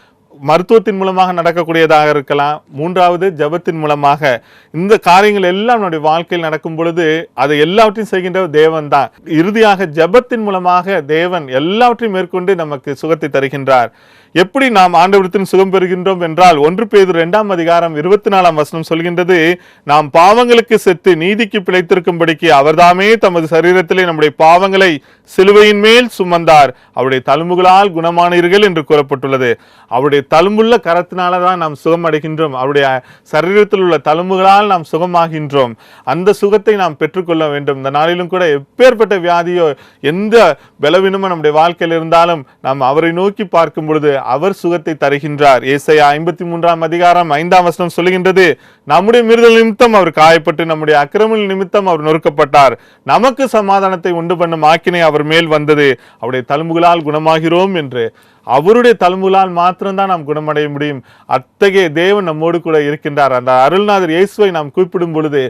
மருத்துவத்தின் மூலமாக நடக்கக்கூடியதாக இருக்கலாம், 3வது ஜபத்தின் மூலமாக. இந்த காரியங்கள் எல்லாம் நம்முடைய வாழ்க்கையில் நடக்கும் பொழுது அதை எல்லாவற்றையும் செய்கின்ற தேவன் தான். இறுதியாக ஜபத்தின் மூலமாக தேவன் எல்லாவற்றையும் மேற்கொண்டு நமக்கு சுகத்தை தருகின்றார். எப்படி நாம் ஆண்டவரிடத்தில் சுகம் பெறுகின்றோம் என்றால் 1 பேதுரு 2ஆம் அதிகாரம் 24ஆம் வசனம் சொல்கின்றது, நாம் பாவங்களுக்கு செத்து நீதிக்கு பிழைத்திருக்கும்படிக்கு அவர்தாமே தமது சரீரத்திலே நம்முடைய பாவங்களை சிலுவையின் மேல் சுமந்தார், அவருடைய தழும்புகளால் குணமானீர்கள் என்று கூறப்பட்டுள்ளது. அவருடைய தழும்புள்ள கரத்தினால்தான் நாம் சுகம் அடைகின்றோம். அவருடைய சரீரத்தில் உள்ள தழும்புகளால் நாம் சுகமாகின்றோம். அந்த சுகத்தை நாம் பெற்றுக்கொள்ள வேண்டும். இந்த நாளிலும் கூட எப்பேற்பட்ட வியாதியோ எந்த பலவீனமோ நம்முடைய வாழ்க்கையில் இருந்தாலும் நாம் அவரை நோக்கி பார்க்கும் பொழுது அவர் சுகத்தை தருகின்றார். ஏசாயா 53ஆம் அதிகாரம் 5ஆம் வசனம் சொல்லுகின்றது, நம்முடைய மீறுதல் நிமித்தம் அவர் காயப்பட்டு நம்முடைய அக்கிரம நிமித்தம் அவர் நொறுக்கப்பட்டார், நமக்கு சமாதானத்தை உண்டு பண்ணும் ஆக்கினை அவர் மேல் வந்தது, அவருடைய தழும்புகளால் குணமாகிறோம் என்று. அவருடைய தழும்புகளால் மாத்திரம்தான் நாம் குணமடைய முடியும். அத்தகைய தேவன் நம்மோடு கூட இருக்கின்றார். அந்த அருள்நாதர் இயேசுவை நாம் கூப்பிடும் பொழுது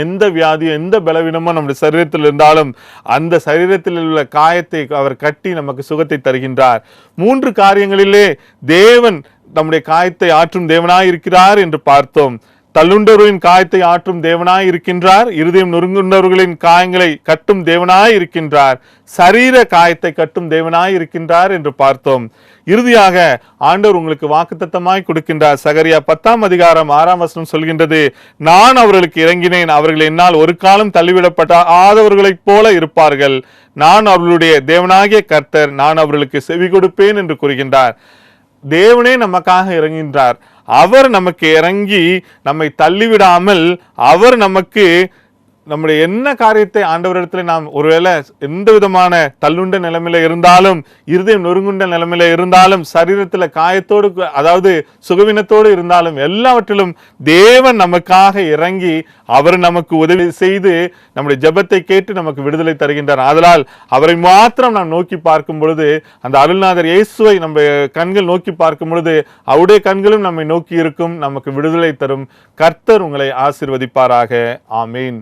எந்த வியாதியோ எந்த பலவீனமோ நம்முடைய சரீரத்தில் இருந்தாலும் அந்த சரீரத்தில் உள்ள காயத்தை அவர் கட்டி நமக்கு சுகத்தை தருகின்றார். 3 காரியங்களிலே தேவன் நம்முடைய காயத்தை ஆற்றும் தேவனாய் இருக்கிறார் என்று பார்த்தோம். தள்ளுண்டவர்களின் காயத்தை ஆற்றும் தேவனாய் இருக்கின்றார். இருதயம் நொறுங்குண்டவர்களின் காயங்களை கட்டும் தேவனாய் இருக்கின்றார். சரீர காயத்தை கட்டும் தேவனாய் இருக்கின்றார் என்று பார்த்தோம். இறுதியாக ஆண்டவர் உங்களுக்கு வாக்குத்தத்தமாய் கொடுக்கின்றார். சகரியா 10ஆம் அதிகாரம் 6ஆம் வசனம் சொல்கின்றது, நான் அவர்களுக்கு இறங்கினேன், அவர்கள் என்னால் ஒரு காலம் தள்ளிவிடப்படாதவர்களைப் போல இருப்பார்கள். நான் அவர்களுடைய தேவனாகிய கர்த்தர், நான் அவர்களுக்கு செவி கொடுப்பேன் என்று கூறுகின்றார். தேவனே நமக்காக இறங்கின்றார். அவர் நமக்கு இறங்கி நம்மை தள்ளிவிடாமல் அவர் நமக்கு நம்முடைய என்ன காரியத்தை ஆண்டவரிடத்துல நாம் ஒருவேளை எந்த விதமான தள்ளுண்ட நிலைமையில இருந்தாலும், இருதயம் நொறுங்குண்ட நிலைமையில இருந்தாலும், சரீரத்துல காயத்தோடு அதாவது சுகவீனத்தோடு இருந்தாலும், எல்லாவற்றிலும் தேவன் நமக்காக இறங்கி அவர் நமக்கு உதவி செய்து நம்முடைய ஜெபத்தை கேட்டு நமக்கு விடுதலை தருகின்றார். ஆதலால் அவரை மாத்திரம் நாம் நோக்கி பார்க்கும் பொழுது, அந்த அருள்நாதர் இயேசுவை நம்ம கண்கள் நோக்கி பார்க்கும் பொழுது அவருடைய கண்களும் நம்மை நோக்கி இருக்கும், நமக்கு விடுதலை தரும். கர்த்தர் உங்களை ஆசீர்வதிப்பாராக. ஆமீன்.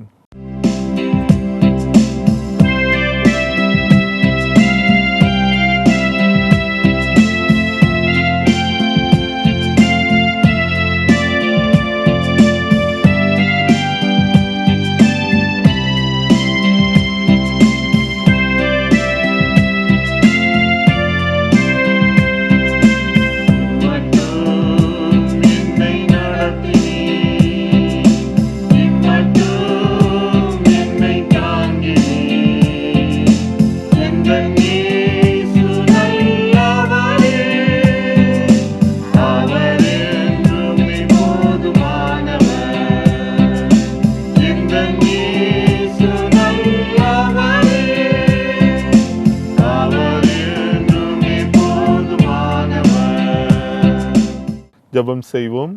ஜெபம் செய்வோம்.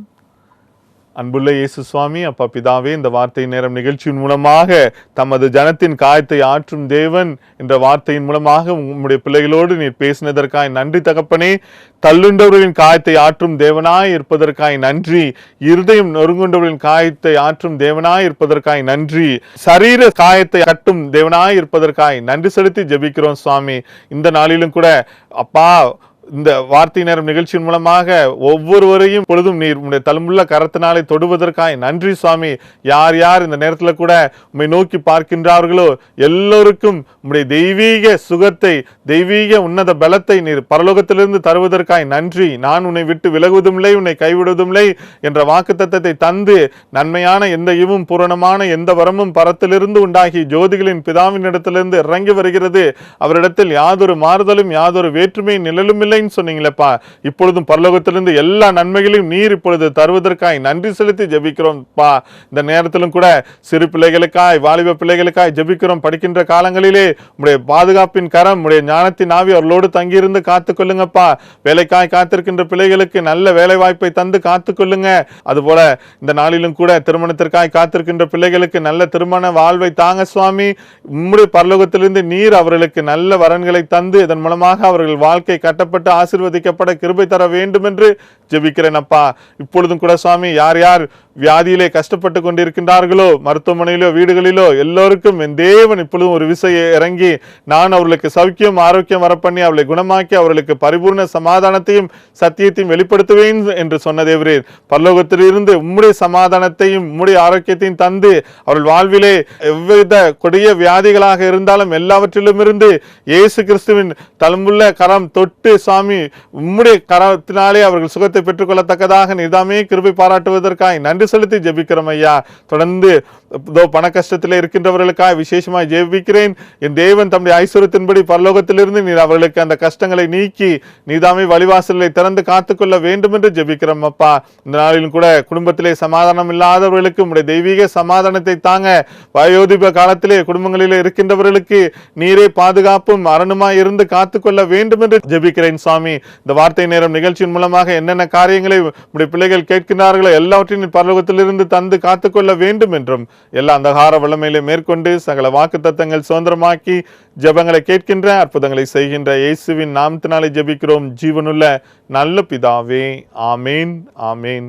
அன்புள்ள இயேசு சுவாமி, அப்பா பிதாவே, இந்த வார்த்தை நேரம் நிகழ்ச்சியின் மூலமாக தமது ஜனத்தின் காயத்தை ஆற்றும் தேவன் என்ற வார்த்தையின் மூலமாக உம்முடைய பிள்ளைகளோடு நீர் பேசினதற்காய் நன்றி தகப்பனே. தள்ளுண்டவர்களின் காயத்தை ஆற்றும் தேவனாய் இருப்பதற்காய் நன்றி. இருதயம் நொறுங்குண்டவர்களின் காயத்தை ஆற்றும் தேவனாய் இருப்பதற்காய் நன்றி. சரீர காயத்தை கட்டும் தேவனாய் இருப்பதற்காய் நன்றி செலுத்தி ஜெபிக்கிறோம் சுவாமி. இந்த நாளிலும் கூட அப்பா, இந்த வார்த்தை நேரம் நிகழ்ச்சியின் மூலமாக ஒவ்வொருவரையும் பொழுதும் நீர் உம்முடைய தழும்புள்ள கரத்தினாலே தொடுவதற்காய் நன்றி சுவாமி. யார் யார் இந்த நேரத்தில் கூட உம்மை நோக்கி பார்க்கின்றார்களோ எல்லோருக்கும் உம்முடைய தெய்வீக சுகத்தை, தெய்வீக உன்னத பலத்தை நீர் பரலோகத்திலிருந்து தருவதற்காய் நன்றி. நான் உன்னை விட்டு விலகுவதும் இல்லை, உன்னை கைவிடுவதும் இல்லை என்ற வாக்குத்தத்தத்தை தந்து நன்மையான எந்த ஈவும் பூரணமான எந்த வரமும் பரத்திலிருந்து உண்டாகி ஜோதிகளின் பிதாவின் இடத்திலிருந்து இறங்கி வருகிறது. அவரிடத்தில் யாதொரு மாறுதலும் யாதொரு வேற்றுமை நிழலும் இல்லை சொன்னீங்களப்பா. இப்பொழுதும் பரலோகத்திலிருந்து எல்லா நன்மைகளையும் நீர் இப்பொழுது தருவதற்காய் நன்றி செலுத்தி ஜெபிக்கிறோம் பா. இந்த நேரத்திலும் கூட சிறு பிள்ளைகளுக்காய், வாலிப பிள்ளைகளுக்காய் ஜெபிக்கிறோம். படிக்கின்ற காலங்களிலே உடைய பாதுகாப்பின் கரம், உடைய ஞானத்தின் ஆவி அவர்களோடு தங்கியிருந்து காத்துக்கொள்ளுங்கப்பா. வேலைக்காய் காத்திருக்கின்ற பிள்ளைகளுக்கு நல்ல வேலை வாய்ப்பை தந்து காத்துக்கொள்ளுங்க. அதுபோல இந்த நாளிலும் கூட திருமணத்திற்காய் காத்திருக்கின்ற பிள்ளைகளுக்கு நல்ல திருமண வாழ்வை தாங்க சுவாமி. உம்முடைய பரலோகத்திலிருந்து நீர் அவர்களுக்கு நல்ல வரன்களை தந்து இதன் மூலமாக அவர்கள் வாழ்க்கை கட்டப்பட்டு ஆசீர்வதிக்கப்பட கிருபை தர வேண்டும் என்று ஜெபிக்கிறேன் அப்பா. இப்பொழுதும் கூட சுவாமி, யார் யார் வியாதியிலே கஷ்டப்பட்டு கொண்டிருக்கின்றார்களோ, மருத்துவமனையிலோ வீடுகளிலோ எல்லோருக்கும் என் தேவன் இப்பொழுதும் ஒரு விசையை இறங்கி நான் அவர்களுக்கு சௌக்கியம் ஆரோக்கியம் வரப்பண்ணி அவர்களை குணமாக்கி அவர்களுக்கு பரிபூர்ண சமாதானத்தையும் சத்தியத்தையும் வெளிப்படுத்துவேன் என்று சொன்ன தேவரே, பரலோகத்திலிருந்து உம்முடைய சமாதானத்தையும் உம்முடைய ஆரோக்கியத்தையும் தந்து அவர்கள் வாழ்விலே எவ்வித கொடிய வியாதிகளாக இருந்தாலும் எல்லாவற்றிலும் இருந்து இயேசு கிறிஸ்துவின் தழும்புள்ள கரம் தொட்டு சுவாமி உம்முடைய கரத்தினாலே அவர்கள் சுகத்தை பெற்றுக்கொள்ளத்தக்கதாக நிதாமே கிருபை பாராட்டுவதற்காய் நன்றி செலுத்தி ஜெபிக்கிறோம் ஐயா. தொடர்ந்து பண கஷ்டத்திலே இருக்கின்றவர்களுக்காக விசேஷமாய் ஜெபிக்கிறேன். என் தேவன் தம்முடைய ஐஸ்வரியத்தின்படி பரலோகத்திலிருந்து நீர் அவர்களுக்கு அந்த கஷ்டங்களை நீக்கி நீதாமே வழிவாசலை திறந்து காத்துக்கொள்ள வேண்டும் என்று ஜெபிக்கிறோம் அப்பா. இந்த நாளிலும் கூட குடும்பத்திலே சமாதானம் இல்லாதவர்களுக்கு உம்முடைய தெய்வீக சமாதானத்தை தாங்க. வயோதிப காலத்திலே குடும்பங்களிலே இருக்கின்றவர்களுக்கு நீரே பாதுகாப்பும் அரணுமாய் இருந்து காத்துக்கொள்ள வேண்டும் என்று ஜெபிக்கிறேன் சுவாமி. இந்த வார்த்தை நேரம் நிகழ்ச்சியின் மூலமாக என்னென்ன காரியங்களை உம்முடைய பிள்ளைகள் கேட்கிறார்களோ எல்லாவற்றையும் பரலோகத்திலிருந்து தந்து காத்துக்கொள்ள வேண்டும் என்றும் எல்லா அந்தகார வல்லமையிலே மேற்கொண்டு சகல வாக்கு தத்தங்கள் சுதந்திரமாக்கி ஜெபங்களை கேட்கின்ற அற்புதங்களை செய்கின்ற இயேசுவின் நாமத்தினாலே ஜெபிக்கிறோம் ஜீவனுள்ள நல்ல பிதாவே. ஆமேன், ஆமேன்.